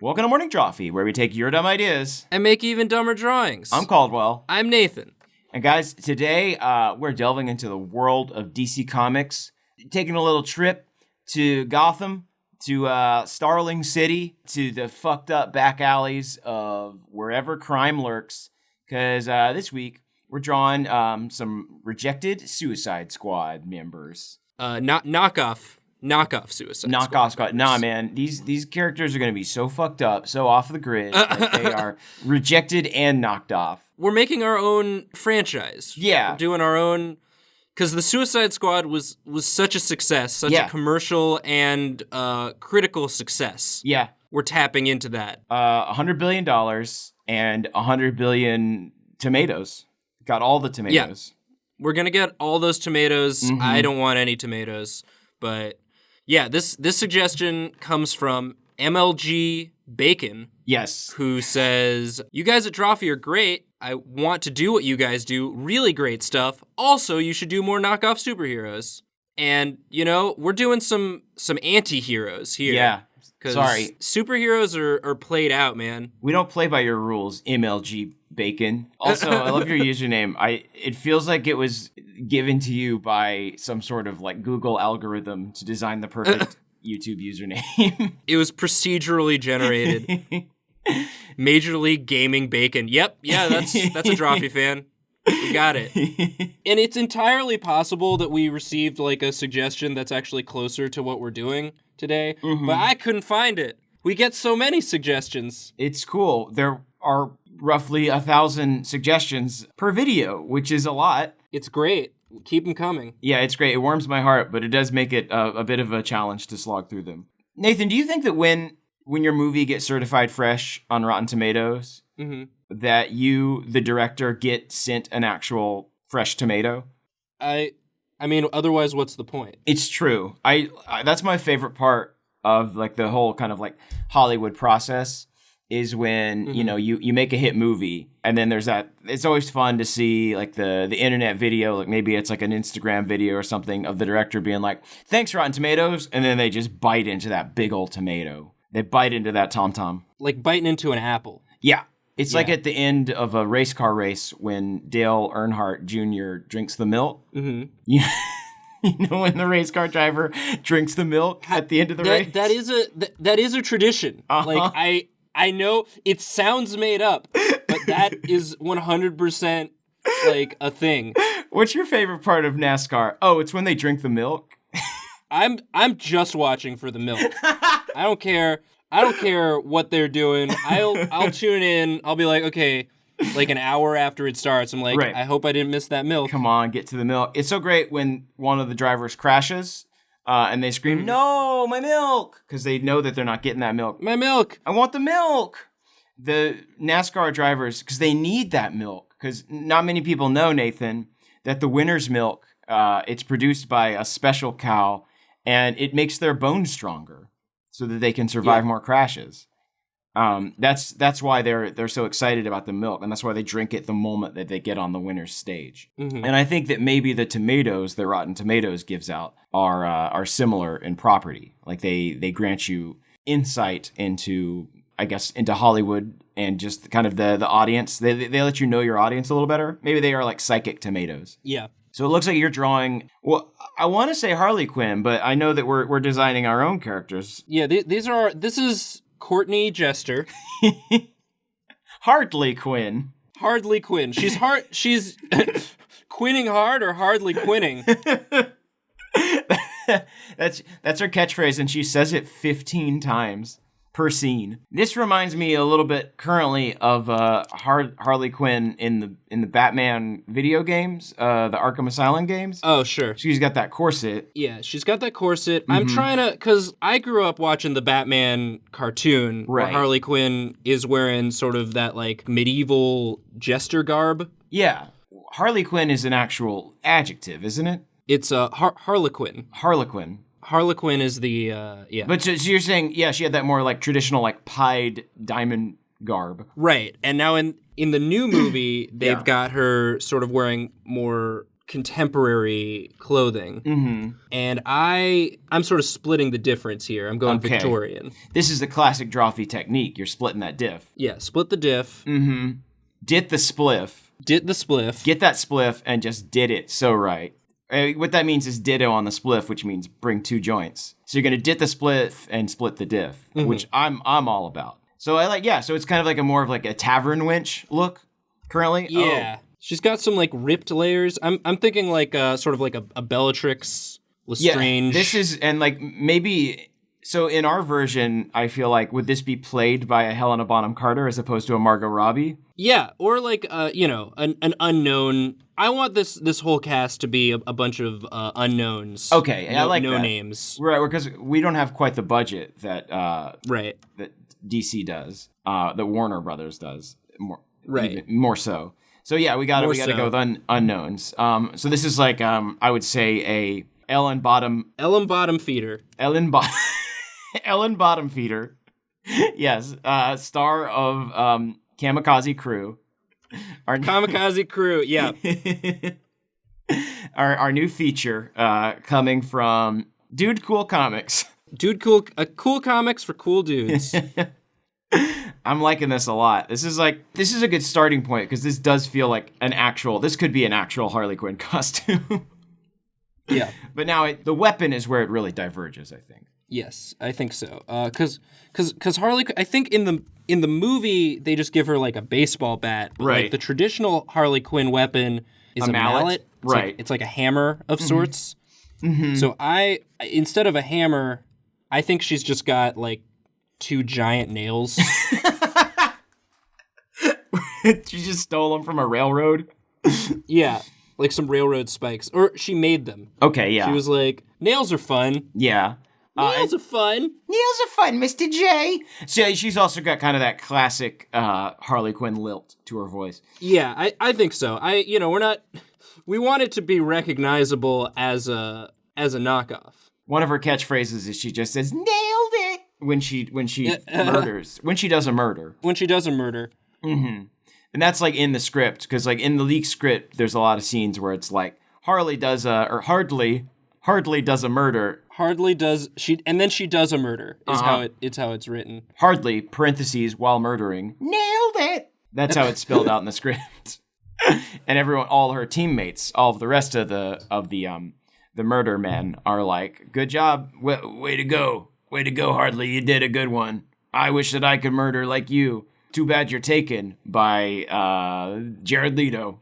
Welcome to Morning Drawfee, where we take your dumb ideas and make even dumber drawings. I'm Caldwell. I'm Nathan. And guys, today we're delving into the world of DC Comics, taking a little trip to Gotham, to Starling City, to the fucked up back alleys of wherever crime lurks, because this week we're drawing some rejected Suicide Squad members. Knockoff Suicide Squad. Nah, man, these characters are going to be so fucked up, so off the grid, that they are rejected and knocked off. We're making our own franchise. Yeah. We're doing our own, because the Suicide Squad was such a success, such a commercial and critical success. Yeah. We're tapping into that. $100 billion and 100 billion tomatoes. Got all the tomatoes. Yeah. We're going to get all those tomatoes. Mm-hmm. I don't want any tomatoes. But yeah, this suggestion comes from MLG Bacon. Yes. Who says, you guys at Drawfee are great. I want to do what you guys do. Really great stuff. Also, you should do more knockoff superheroes. And, you know, we're doing some anti-heroes here. Yeah. Sorry. Superheroes are played out, man. We don't play by your rules, MLG Bacon. Also, I love your username. It feels like it was given to you by some sort of like Google algorithm to design the perfect YouTube username. It was procedurally generated. Major League Gaming Bacon. Yep, yeah, that's a Drawfee fan. We got it. And it's entirely possible that we received like a suggestion that's actually closer to what we're doing today, but I couldn't find it. We get so many suggestions. It's cool. There are roughly 1,000 suggestions per video, which is a lot. It's great. Keep them coming. Yeah, it's great. It warms my heart, but it does make it a bit of a challenge to slog through them. Nathan, do you think that when your movie gets certified fresh on Rotten Tomatoes, that you, the director, get sent an actual fresh tomato? I mean, otherwise, what's the point? It's true. I that's my favorite part of like the whole kind of like Hollywood process is when, you know, you make a hit movie and then there's that, it's always fun to see like the internet video, like maybe it's like an Instagram video or something of the director being like, thanks Rotten Tomatoes. And then they just bite into that big old tomato. They bite into that tom-tom. Like biting into an apple. Yeah. It's like at the end of a race car race when Dale Earnhardt Jr. drinks the milk. Mm-hmm. You know when the race car driver drinks the milk at the end of the race? That is a tradition. Like I know it sounds made up, but that is 100% like a thing. What's your favorite part of NASCAR? Oh, it's when they drink the milk. I'm just watching for the milk. I don't care what they're doing. I'll tune in. I'll be like, okay, like an hour after it starts. I'm like, right. I hope I didn't miss that milk. Come on, get to the milk. It's so great when one of the drivers crashes and they scream, no, my milk, because they know that they're not getting that milk. My milk. I want the milk. The NASCAR drivers, because they need that milk, because not many people know, Nathan, that the winner's milk, it's produced by a special cow, and it makes their bones stronger so that they can survive more crashes. That's why they're so excited about the milk, and that's why they drink it the moment that they get on the winner's stage. Mm-hmm. And I think that maybe the tomatoes that Rotten Tomatoes gives out are similar in property. Like they grant you insight into, I guess, into Hollywood and just kind of the audience. They let you know your audience a little better. Maybe they are like psychic tomatoes. Yeah. So it looks like you're drawing, well, I want to say Harley Quinn, but I know that we're designing our own characters. Yeah, this is Courtney Jester. Hardly Quinn. Hardly Quinn. She's quinning hard or hardly quinning. That's her catchphrase, and she says it 15 times per scene. This reminds me a little bit currently of Harley Quinn in the Batman video games, the Arkham Asylum games. Oh, sure. She's got that corset. Yeah, she's got that corset. I'm trying to, because I grew up watching the Batman cartoon, where Harley Quinn is wearing sort of that like medieval jester garb. Yeah. Harley Quinn is an actual adjective, isn't it? It's a Harlequin. Harlequin. Harlequin is the, yeah. But so you're saying, yeah, she had that more like traditional like pied diamond garb. Right. And now in the new movie, they've got her sort of wearing more contemporary clothing. Mm-hmm. And I'm sort of splitting the difference here. I'm going Victorian. This is the classic Drawfee technique. You're splitting that diff. Yeah, split the diff. Mm-hmm. Dit the spliff. Dit the spliff. Get that spliff and just did it so right. What that means is ditto on the spliff, which means bring 2 joints. So you're going to dit the spliff and split the diff, which I'm all about. So so it's kind of like more of like a tavern wench look currently. Yeah. Oh. She's got some like ripped layers. I'm thinking like sort of like a Bellatrix Lestrange. Yeah, this is, and like maybe, so in our version, I feel like, would this be played by a Helena Bonham Carter as opposed to a Margot Robbie? Yeah, or like, an unknown. I want this whole cast to be a bunch of unknowns. Okay, I like no that. names. Right, because we don't have quite the budget that that DC does, that Warner Brothers does, more so. So yeah, we got to go with unknowns. So this is like I would say a Ellen Bottom feeder. Ellen Bottom feeder. Yes, star of Kamikaze Crew. Our Kamikaze Crew, yeah. our new feature coming from Dude Cool Comics. Cool comics for cool dudes. I'm liking this a lot. This is a good starting point because this does feel like this could be an actual Harley Quinn costume. Yeah. But now the weapon is where it really diverges, I think. Yes, I think so. Because Harley, I think in the movie they just give her like a baseball bat. But right. Like the traditional Harley Quinn weapon is a mallet. Right. It's like a hammer of sorts. Mm-hmm. So instead of a hammer, I think she's just got like 2 giant nails. She just stole them from a railroad? Yeah, like some railroad spikes. Or she made them. Okay, yeah. She was like, nails are fun. Yeah. Nails are fun. Nails are fun, Mr. J. So she's also got kind of that classic Harley Quinn lilt to her voice. Yeah, I think so. We want it to be recognizable as a knockoff. One of her catchphrases is she just says, "Nailed it," when she murders. When she does a murder. Mm-hmm. And that's like in the script, because like in the leaked script, there's a lot of scenes where it's like Hardly does a murder. Hardly does and then she does a murder is how it's written. Hardly parentheses while murdering. Nailed it. That's how it's spelled out in the script. And everyone, all her teammates, all of the rest of the murder men are like, "Good job, way to go, Hardly, you did a good one. I wish that I could murder like you. Too bad you're taken by Jared Leto."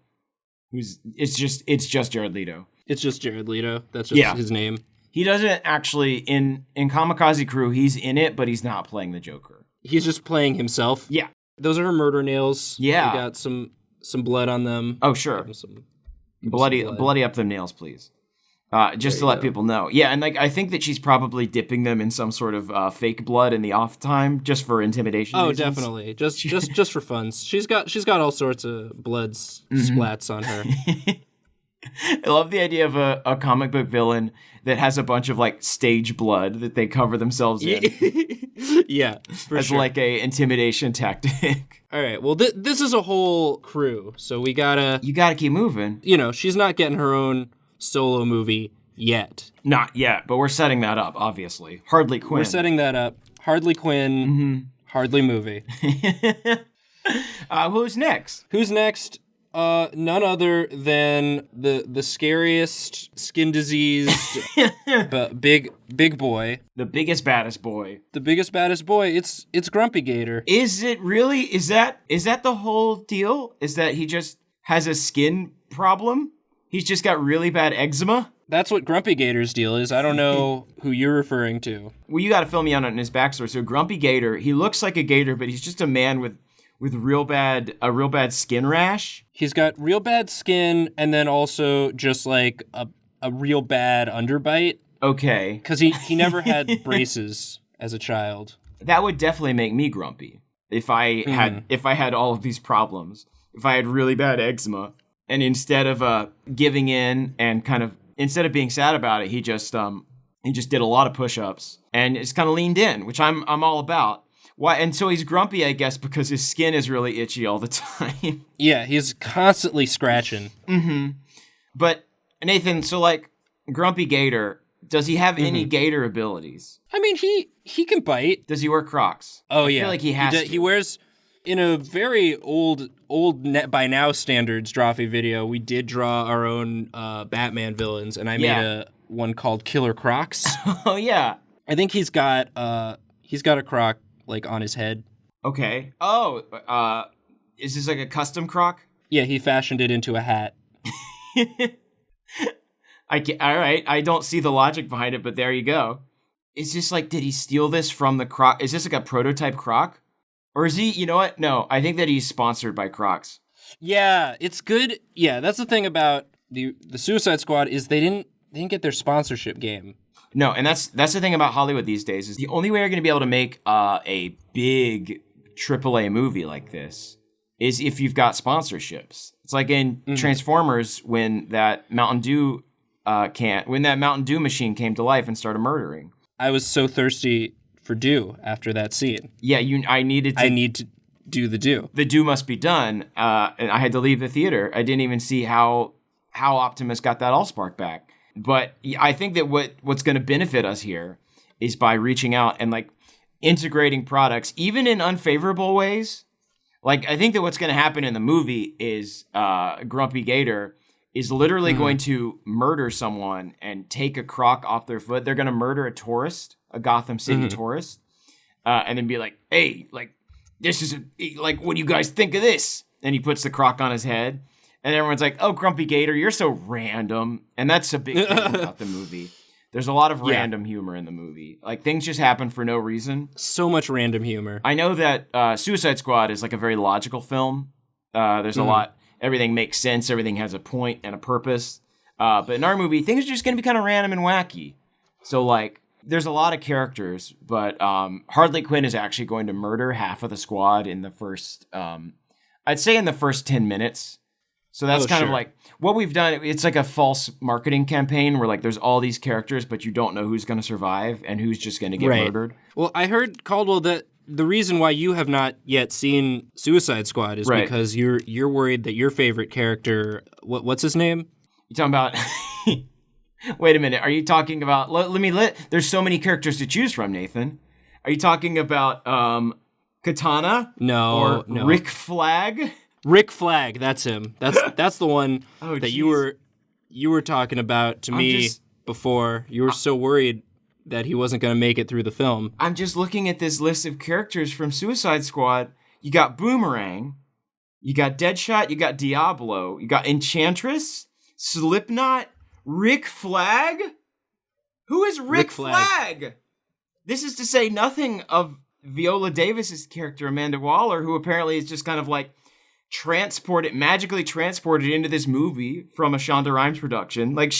It's just Jared Leto. It's just Jared Leto. That's just his name. He doesn't actually in Kamikaze Crew. He's in it, but he's not playing the Joker. He's just playing himself. Yeah, those are her murder nails. Yeah, we got some blood on them. Oh sure, bloody up them nails, please. Just to let people know. Yeah, and like I think that she's probably dipping them in some sort of fake blood in the off time, just for intimidation reasons. Definitely. Just for fun. She's got all sorts of blood splats on her. I love the idea of a comic book villain that has a bunch of like stage blood that they cover themselves in. Yeah, as like a intimidation tactic. All right. Well, this is a whole crew, so you gotta keep moving. She's not getting her own solo movie yet. Not yet, but we're setting that up, obviously. Hardly Quinn. We're setting that up. Hardly Quinn, Hardly movie. Who's next? Who's next? None other than the scariest, skin diseased, big boy. The biggest, baddest boy. The biggest, baddest boy. It's Grumpy Gator. Is it really? Is that the whole deal? Is that he just has a skin problem? He's just got really bad eczema? That's what Grumpy Gator's deal is. I don't know who you're referring to. Well, you got to fill me on his backstory. So Grumpy Gator, he looks like a gator, but he's just a man with a real bad skin rash. He's got real bad skin, and then also just like a real bad underbite. Okay. Because he never had braces as a child. That would definitely make me grumpy if I had all of these problems. If I had really bad eczema, and instead of giving in and instead of being sad about it, he just did a lot of push-ups and just kind of leaned in, which I'm all about. Why? And so he's grumpy, I guess, because his skin is really itchy all the time. Yeah, he's constantly scratching. Mm-hmm. But Nathan, so like Grumpy Gator, does he have any Gator abilities? I mean, he can bite. Does he wear Crocs? Oh, I yeah. feel like he has to. He wears, in a very old net by now standards Drawfee video, we did draw our own Batman villains, and I made one called Killer Crocs. Oh, yeah. I think he's got a Croc, like, on his head. Okay. Oh, is this like a custom Croc? Yeah, he fashioned it into a hat. All right. I don't see the logic behind it, but there you go. Is this like, did he steal this from the Croc? Is this like a prototype Croc? Or is he, you know what? No, I think that he's sponsored by Crocs. Yeah, it's good. Yeah, that's the thing about the Suicide Squad is they didn't get their sponsorship game. No, and that's the thing about Hollywood these days is the only way you're going to be able to make a big AAA movie like this is if you've got sponsorships. It's like in Transformers when that Mountain Dew machine came to life and started murdering. I was so thirsty for Dew after that scene. Yeah, I need to do the Dew. The Dew must be done, and I had to leave the theater. I didn't even see how Optimus got that Allspark back. But I think that what's going to benefit us here is by reaching out and like integrating products, even in unfavorable ways. Like I think that what's going to happen in the movie is Grumpy Gator is literally going to murder someone and take a Croc off their foot. They're going to murder a tourist, a Gotham City tourist, and then be like, "Hey, like this is like, what do you guys think of this?" And he puts the Croc on his head. And everyone's like, "Oh, Grumpy Gator, you're so random." And that's a big thing about the movie. There's a lot of random humor in the movie. Like, things just happen for no reason. So much random humor. I know that Suicide Squad is like a very logical film. There's a lot. Everything makes sense. Everything has a point and a purpose. But in our movie, things are just going to be kind of random and wacky. So, like, there's a lot of characters. But Harley Quinn is actually going to murder half of the squad in the first, I'd say in the first 10 minutes. So that's kind of like what we've done. It's like a false marketing campaign where like there's all these characters, but you don't know who's going to survive and who's just going to get murdered. Well, I heard, Caldwell, that the reason why you have not yet seen Suicide Squad is because you're worried that your favorite character, what's his name? You talking about? Wait a minute. Are you talking about? There's so many characters to choose from, Nathan. Are you talking about Katana? No, or Rick Flag? Rick Flag, that's him. That's the one that you were talking about to me before. You were so worried that he wasn't going to make it through the film. I'm just looking at this list of characters from Suicide Squad. You got Boomerang, you got Deadshot, you got Diablo, you got Enchantress, Slipknot, Rick Flag. Who is Rick Flag? This is to say nothing of Viola Davis's character Amanda Waller, who apparently is just kind of like magically transported into this movie from a Shonda Rhimes production. Like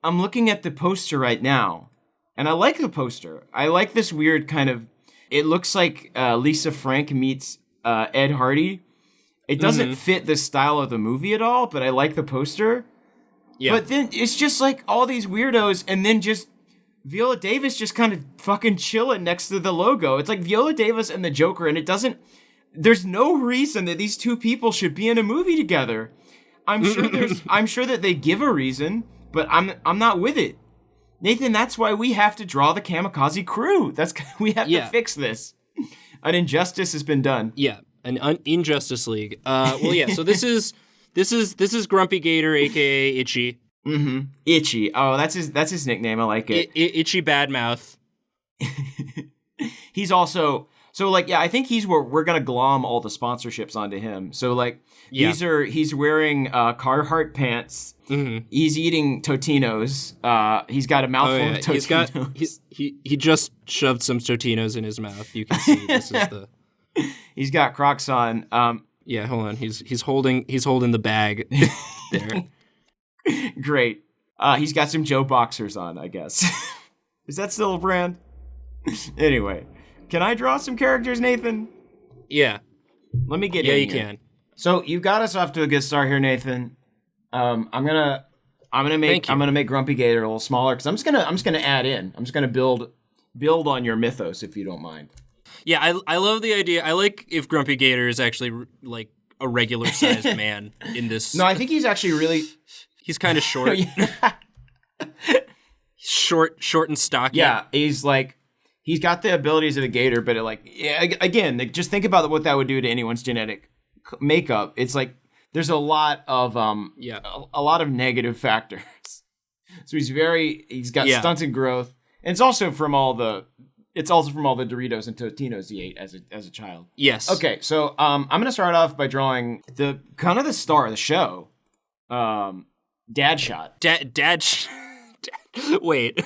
I'm looking at the poster right now, and I like the poster. I like this weird kind of, it looks like Lisa Frank meets Ed Hardy. It doesn't fit the style of the movie at all, but I like the poster. Yeah. But then it's just like all these weirdos, and then just Viola Davis just kind of fucking chilling next to the logo. It's like Viola Davis and the Joker, and there's no reason that these two people should be in a movie together. I'm sure that they give a reason, but I'm not with it. Nathan, that's why we have to draw the Kamikaze Crew. We have to fix this. An injustice has been done. Yeah, an Injustice League. Well, yeah. So this is Grumpy Gator, aka Itchy. Itchy. Oh, that's his nickname. I like it. Itchy Badmouth. He's also. So, like, yeah, I think he's where we're going to glom all the sponsorships onto him. So, like, he's wearing Carhartt pants. He's eating Totinos. He's got a mouthful of Totinos. He just shoved some Totinos in his mouth. You can see this is the... He's got Crocs on. Yeah, hold on. He's holding the bag there. Great. He's got some Joe Boxers on, I guess. Is that still a brand? Anyway. Can I draw some characters, Nathan? Yeah. Let me get in. Yeah, you can. So you got us off to a good start here, Nathan. I'm gonna make Grumpy Gator a little smaller because I'm just gonna add in. I'm just gonna build on your mythos if you don't mind. Yeah, I love the idea. I like if Grumpy Gator is actually like a regular sized man in this. No, I think he's actually He's kind of short. short and stocky. Yeah, he's got the abilities of a gator, but again, just think about what that would do to anyone's genetic makeup. It's like there's a lot of a lot of negative factors. So he's got stunted growth, and it's also from all the Doritos and Totinos he ate as a child. Yes. Okay, so I'm gonna start off by drawing the star of the show, Dadshot. Wait.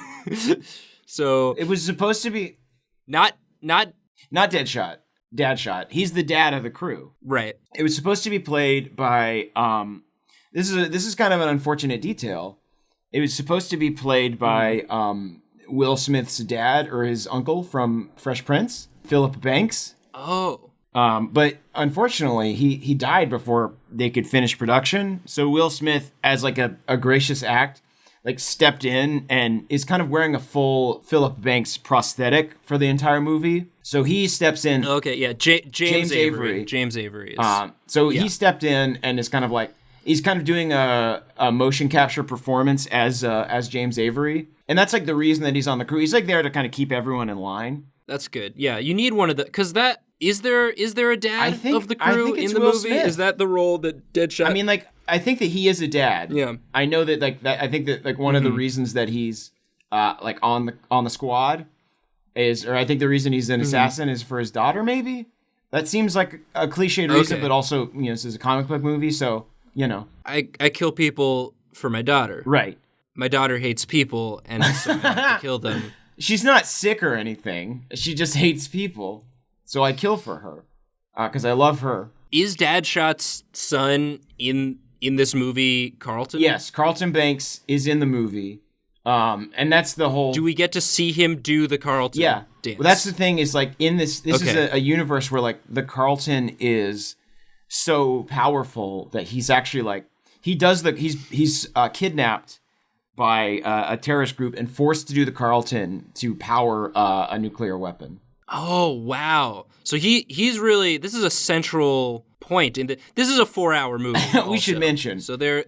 So it was supposed to be not Deadshot. Dadshot. He's the dad of the crew. Right. It was supposed to be played by this is kind of an unfortunate detail. It was supposed to be played by Will Smith's dad or his uncle from Fresh Prince, Philip Banks. Oh. But unfortunately, he died before they could finish production. So Will Smith, as like a gracious act, stepped in and is kind of wearing a full Philip Banks prosthetic for the entire movie. So he steps in. Okay, yeah, James Avery. James Avery is. He stepped in and is kind of he's kind of doing a motion capture performance as James Avery, and that's the reason that he's on the crew. He's there to kind of keep everyone in line. That's good. Yeah, you need one of the because that is there a dad of the crew in the Will movie? Smith. Is that the role that Deadshot? I mean, I think that he is a dad. Yeah. I know that I think that one of the reasons that he's on the squad is, or I think the reason he's an assassin is for his daughter. Maybe that seems like a cliched reason, but also this is a comic book movie, so I kill people for my daughter. Right. My daughter hates people, and so I have to kill them. She's not sick or anything. She just hates people. So I kill for her because I love her. Is Dadshot's son in this movie Carlton? Yes, Carlton Banks is in the movie. And that's the whole... Do we get to see him do the Carlton dance? Well, that's the thing is in this is a universe where the Carlton is so powerful that he's actually he's kidnapped by a terrorist group and forced to do the Carlton to power a nuclear weapon. Oh, wow. So he's really, this is a central point in this is a 4-hour movie. We should mention. So there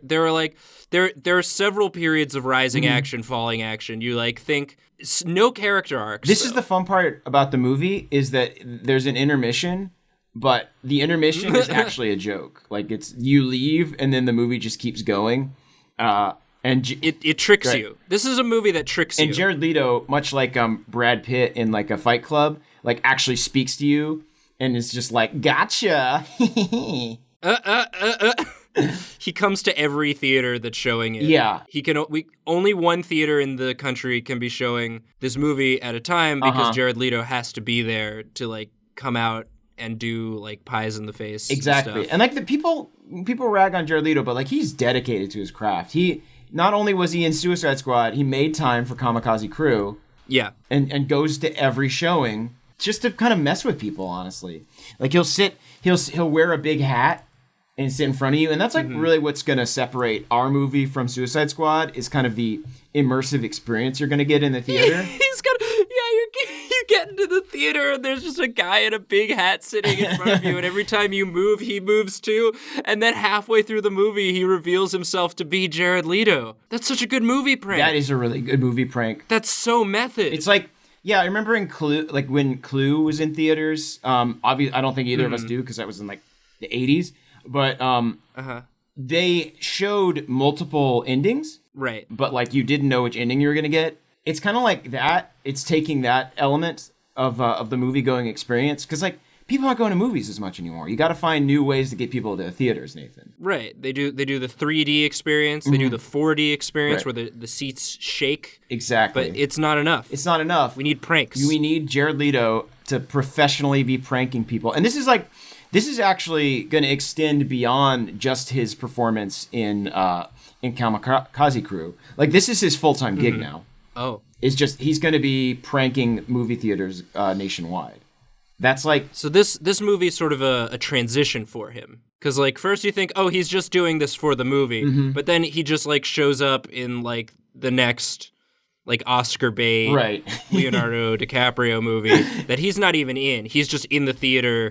are several periods of rising action, falling action. You think no character arcs. This is the fun part about the movie is that there's an intermission, but the intermission is actually a joke. It's you leave and then the movie just keeps going. And it tricks you. This is a movie that tricks you. And Jared Leto, much like Brad Pitt in a Fight Club, actually speaks to you and is just gotcha. He comes to every theater that's showing it. Yeah. Only one theater in the country can be showing this movie at a time because Jared Leto has to be there to come out and do pies in the face. Exactly. And the people rag on Jared Leto, but he's dedicated to his craft. He not only was he in Suicide Squad, he made time for Kamikaze Crew. Yeah. And goes to every showing just to kind of mess with people, honestly. He'll wear a big hat and sit in front of you, and that's really what's going to separate our movie from Suicide Squad is kind of the immersive experience you're going to get in the theater. You get into the theater and there's just a guy in a big hat sitting in front of you, and every time you move, he moves too, and then halfway through the movie, he reveals himself to be Jared Leto. That's such a good movie prank. That is a really good movie prank. That's so method. It's I remember in Clue, when Clue was in theaters, obviously, I don't think either of us do because that was in the 80s, but they showed multiple endings. Right. But you didn't know which ending you were going to get. It's kind of like that. It's taking that element of the movie going experience because people aren't going to movies as much anymore. You got to find new ways to get people to theaters, Nathan. Right. They do the 3D experience. They do the 4D experience where the seats shake. Exactly. But it's not enough. It's not enough. We need pranks. We need Jared Leto to professionally be pranking people. And this is actually going to extend beyond just his performance in Kamikaze Crew. This is his full-time gig now. Oh. It's just he's going to be pranking movie theaters nationwide. That's So this movie is sort of a transition for him. Because first you think, oh, he's just doing this for the movie. But then he just shows up in the next Oscar bait Leonardo DiCaprio movie that he's not even in. He's just in the theater.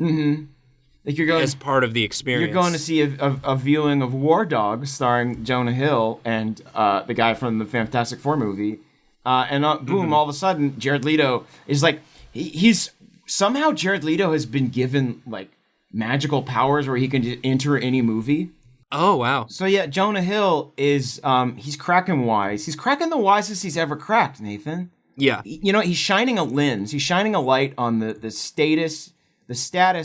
Like you're going as part of the experience. You're going to see a viewing of War Dogs starring Jonah Hill and the guy from the Fantastic Four movie, and boom! All of a sudden, Jared Leto is like he's somehow Jared Leto has been given like magical powers where he can just enter any movie. Oh wow! So yeah, Jonah Hill is he's cracking wise. He's cracking the wisest he's ever cracked, Nathan. Yeah, you know, he's shining a lens. He's shining a light on the status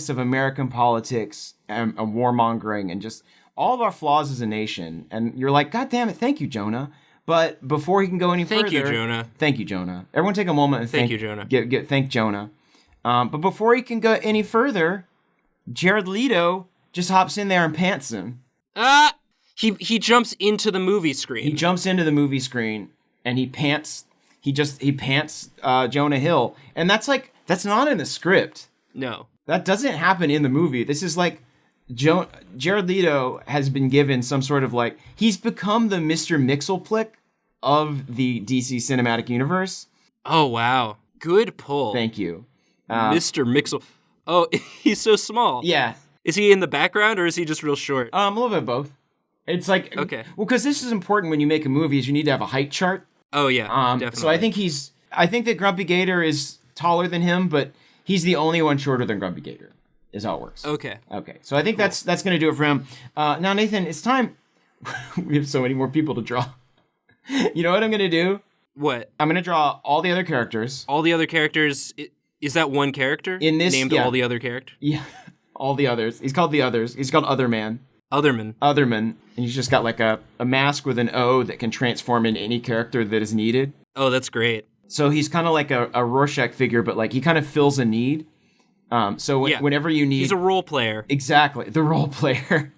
of American politics and warmongering and just all of our flaws as a nation. And you're like, God damn it, thank you, Jonah. But before he can go any further... Thank you, Jonah. Thank you, Jonah. Everyone take a moment and thank you, Jonah. Thank Jonah. But before he can go any further, Jared Leto just hops in there and pants him. He jumps into the movie screen. He jumps into the movie screen and he pants Jonah Hill. And that's not in the script. No. That doesn't happen in the movie. This is like Jared Leto has been given some sort of like he's become the Mr. Mxyzptlk of the DC cinematic universe. Oh wow, good pull. Thank you, Mr. Mxyzptlk. Oh, he's so small. Yeah. Is he in the background or is he just real short? A little bit of both. It's like okay. Well, because this is important when you make a movie, is you need to have a height chart. Oh yeah, definitely. So I think that Grumpy Gator is taller than him, but he's the only one shorter than Grumpy Gator, is how it works. Okay. So I think cool. that's going to do it for him. Now, Nathan, it's time. We have so many more people to draw. You know what I'm going to do? What? I'm going to draw all the other characters. All the other characters? Is that one character? In this, named yeah. all the other characters? Yeah, all the others. He's called the others. He's called Otherman. Otherman. And he's just got like a mask with an O that can transform into any character that is needed. Oh, that's great. So he's kind of like a Rorschach figure, but like he kind of fills a need. Whenever you need... He's a role player. Exactly, the role player.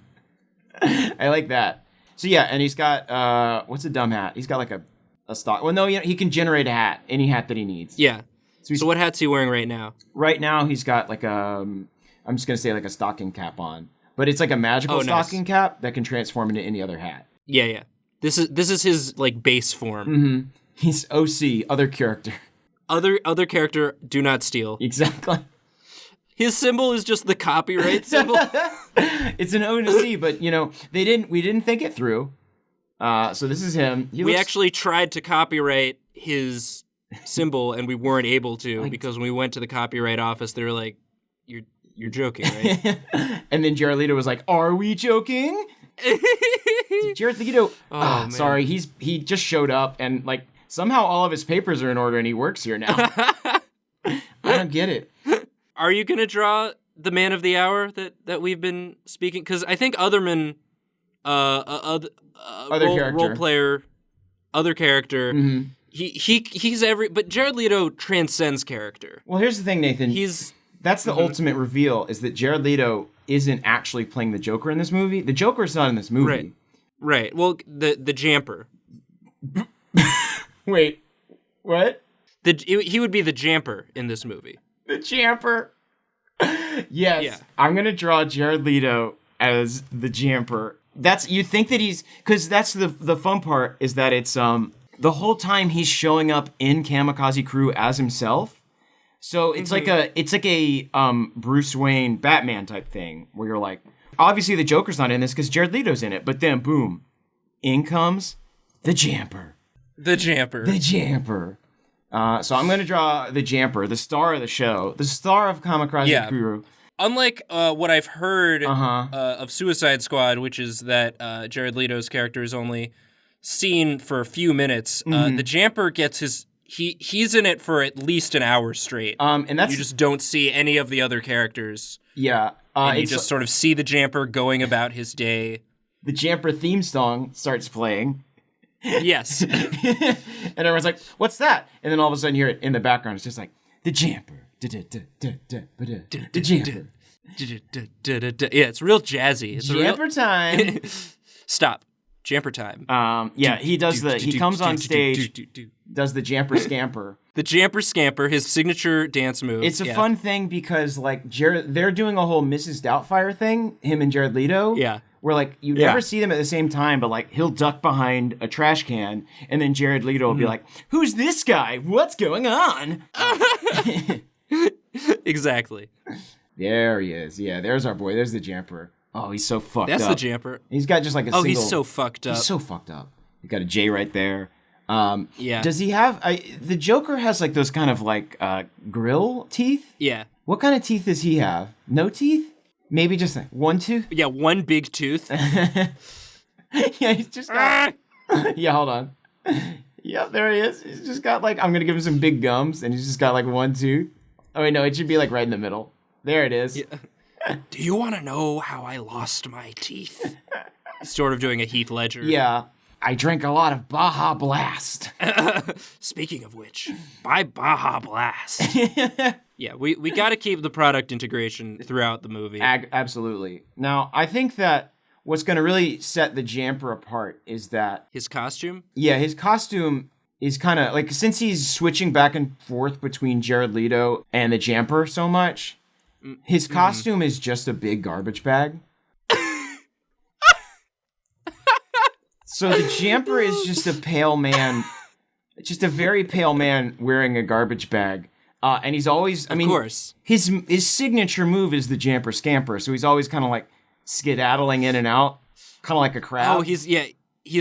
I like that. So yeah, and he's got, what's a dumb hat? He's got like a stock... Well, no, he can generate a hat, any hat that he needs. Yeah. So what hat's he wearing right now? Right now, he's got like I'm just going to say like a stocking cap on. But it's like a magical stocking cap that can transform into any other hat. Yeah. This is his like base form. Mm-hmm. He's OC, other character. Other character, do not steal. Exactly. His symbol is just the copyright symbol. It's an O and a C, but we didn't think it through. So this is him. We actually tried to copyright his symbol and we weren't able to because when we went to the copyright office, they were like, "You're joking, right?" And then Jared Leto was like, "Are we joking?" Jared Leto. Sorry, he just showed up and like somehow all of his papers are in order and he works here now. I don't get it. Are you gonna draw the man of the hour that we've been speaking? Because I think Otherman, role player, other character. Mm-hmm. He's but Jared Leto transcends character. Well, here's the thing, Nathan. That's the ultimate reveal is that Jared Leto isn't actually playing the Joker in this movie. The Joker's not in this movie. Right. Well, the Jamper. Wait, what? He would be the Jamper in this movie. The Jamper. Yes. Yeah. I'm going to draw Jared Leto as the Jamper. You think that because that's the fun part is that it's, the whole time he's showing up in Kamikaze Crew as himself. So it's like a Bruce Wayne Batman type thing where you're like, obviously the Joker's not in this because Jared Leto's in it, but then boom, in comes the Jamper. The Jamper. So I'm going to draw the Jamper, the star of the show, the star of Kamikaze Crew. Unlike what I've heard of Suicide Squad, which is that Jared Leto's character is only seen for a few minutes, the Jamper gets he's in it for at least an hour straight. And you just don't see any of the other characers. Yeah. And you just sort of see the Jamper going about his day. The Jamper theme song starts playing. Yes. And everyone's like, "What's that?" And then all of a sudden you hear it in the background. It's just like, the Jamper. The Jamper. Yeah, it's real jazzy. It's Jamper time. Stop. Jamper time. He does he comes on stage, does the Jamper Scamper. The Jamper Scamper, his signature dance move. It's a fun thing because like they're doing a whole Mrs. Doubtfire thing, him and Jared Leto. Yeah. Where like you never see them at the same time, but like he'll duck behind a trash can and then Jared Leto will be like, "Who's this guy? What's going on?" Exactly. There he is. Yeah, there's our boy. There's the Jamper. Oh, he's so fucked up. That's the Jamper. He's got just like a single... he's so fucked up. He's so fucked up. He's got a J right there. Yeah. Does he have... the Joker has like those kind of like grill teeth? Yeah. What kind of teeth does he have? No teeth? Maybe just like one tooth? Yeah, one big tooth. Yeah, he's just got... Yeah, hold on. Yep, there he is. He's just got like... I'm going to give him some big gums, and he's just got like one tooth. Oh, wait, no, it should be like right in the middle. There it is. Yeah. Do you want to know how I lost my teeth? Sort of doing a Heath Ledger. Yeah. I drank a lot of Baja Blast. Speaking of which, buy Baja Blast. Yeah, we got to keep the product integration throughout the movie. Absolutely. Now, I think that what's going to really set the Jamper apart is that... His costume? Yeah, his costume is kind of... Like, since he's switching back and forth between Jared Leto and the Jamper so much, his costume is just a big garbage bag. So the Jamper is just a pale man, just a very pale man wearing a garbage bag. And he's always, I mean, of course. His signature move is the Jamper Scamper. So he's always kind of like skedaddling in and out, kind of like a crab. Oh, he's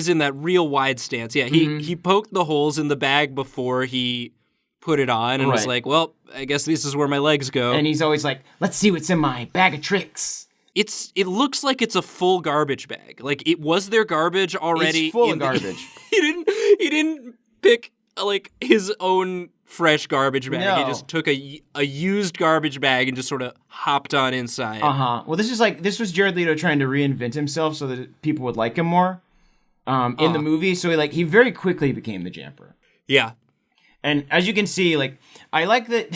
in that real wide stance. Yeah, he poked the holes in the bag before he put it on and was like, well, I guess this is where my legs go. And he's always like, let's see what's in my bag of tricks. It looks like it's a full garbage bag. Like it was their garbage already. It's full of garbage. He didn't pick like his own fresh garbage bag. No. He just took a used garbage bag and just sort of hopped on inside. Well, this was Jared Leto trying to reinvent himself so that people would like him more in the movie. So he very quickly became the Jamper. Yeah. And as you can see, like I like that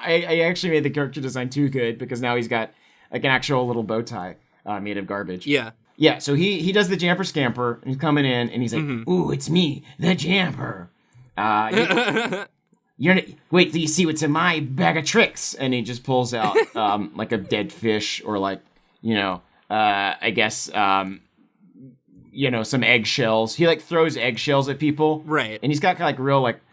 I actually made the character design too good because now he's got like an actual little bow tie made of garbage. Yeah. Yeah, so he does the Jamper Scamper, and he's coming in, and he's like, ooh, it's me, the Jamper. Wait till you see what's in my bag of tricks. And he just pulls out like a dead fish or like, I guess, some eggshells. He like throws eggshells at people. Right. And he's got kind of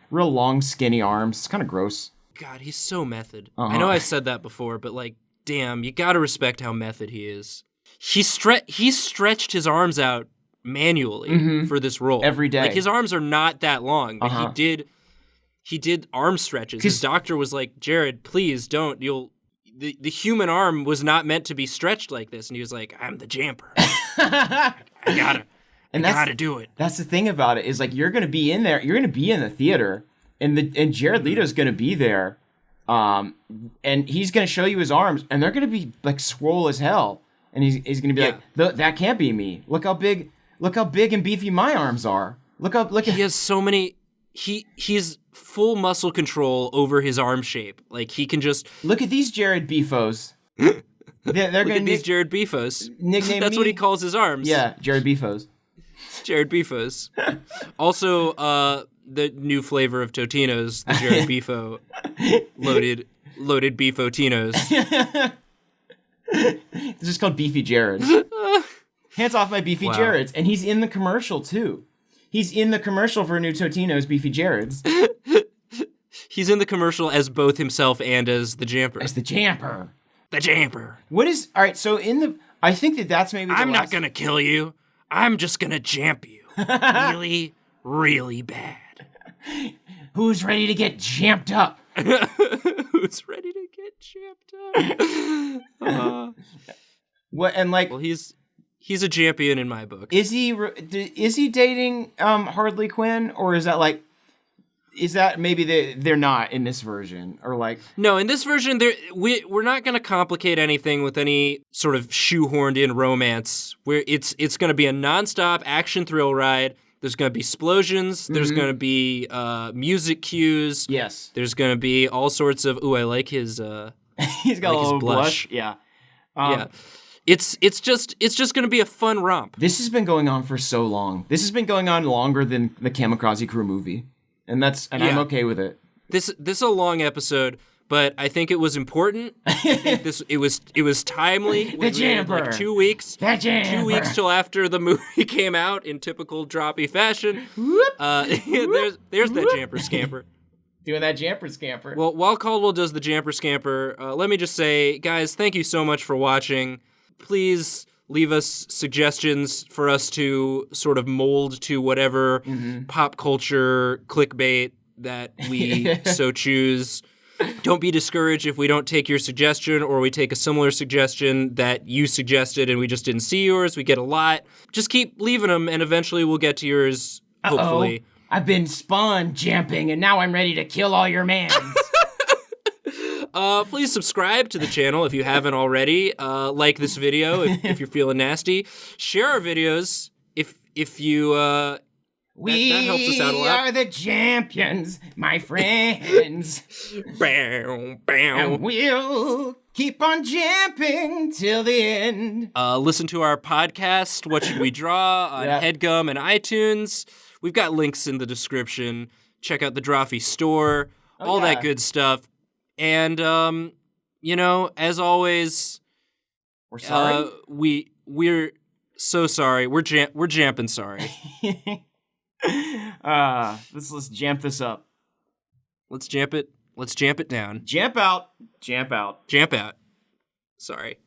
real long, skinny arms. It's kind of gross. God, he's so method. I know I've said that before, but like, damn, you gotta respect how method he is. He stretched his arms out manually for this role every day. Like his arms are not that long, but he did arm stretches. His doctor was like, Jared, please don't. The human arm was not meant to be stretched like this, and he was like, I'm the Jamper. I gotta do it. That's the thing about it is like you're gonna be in there. You're gonna be in the theater, and Jared Leto's gonna be there. And he's gonna show you his arms, and they're gonna be like swole as hell. And he's gonna be like, that can't be me. Look how big and beefy my arms are. He has so many. He's full muscle control over his arm shape. Like he can just look at these Jared Beefos. They're gonna these Jared Beefos. Nickname That's me. what he calls his arms. Yeah, Jared Beefos. Jared Beefos. Also, the new flavor of Totino's, the Jared Beefo loaded Beefotinos. It's just called Beefy Jared's. Hands off my Beefy Jared's. And he's in the commercial, too. He's in the commercial for new Totino's Beefy Jared's. He's in the commercial as both himself and as the Jamper. As the Jamper. The Jamper. What is... All right, so I think that's maybe I'm not gonna kill you. I'm just gonna jamp you. Really, really bad. Who's ready to get jamped up? Who's ready to get jamped up? What and like? Well, he's a champion in my book. Is he dating Harley Quinn, or is that maybe they're not in this version, or like? No, in this version, we're not going to complicate anything with any sort of shoehorned in romance. Where it's going to be a nonstop action thrill ride. There's going to be explosions. There's going to be music cues. Yes. There's going to be all sorts of. Ooh, I like his. He's got a little blush. Yeah. Yeah. It's just going to be a fun romp. This has been going on for so long. This has been going on longer than the Kamikaze Crew movie, and I'm okay with it. This is a long episode, but I think it was important. I think it was timely. The Jamper. Like 2 weeks. The Jamper. 2 weeks till after the movie came out in typical Drawfee fashion. There's that Jamper Scamper. Doing that Jamper scamper. Well, while Caldwell does the Jamper scamper, let me just say, guys, thank you so much for watching. Please leave us suggestions for us to sort of mold to whatever pop culture clickbait that we so choose. Don't be discouraged if we don't take your suggestion or we take a similar suggestion that you suggested and we just didn't see yours. We get a lot. Just keep leaving them and eventually we'll get to yours, hopefully. I've been spawn jamping and now I'm ready to kill all your mans. Please subscribe to the channel if you haven't already. Like this video if you're feeling nasty. Share our videos if you... that helps us out a lot. We are the champions, my friends. Bow. And we'll keep on jamping till the end. Listen to our podcast, What Should We Draw, on HeadGum and iTunes. We've got links in the description. Check out the Drawfee store, all that good stuff. And, as always... We're sorry? We're so sorry. We're jamping sorry. Let's jamp this up. Let's jamp it. Let's jamp it down. Jamp out. Jamp out. Jamp out. Sorry.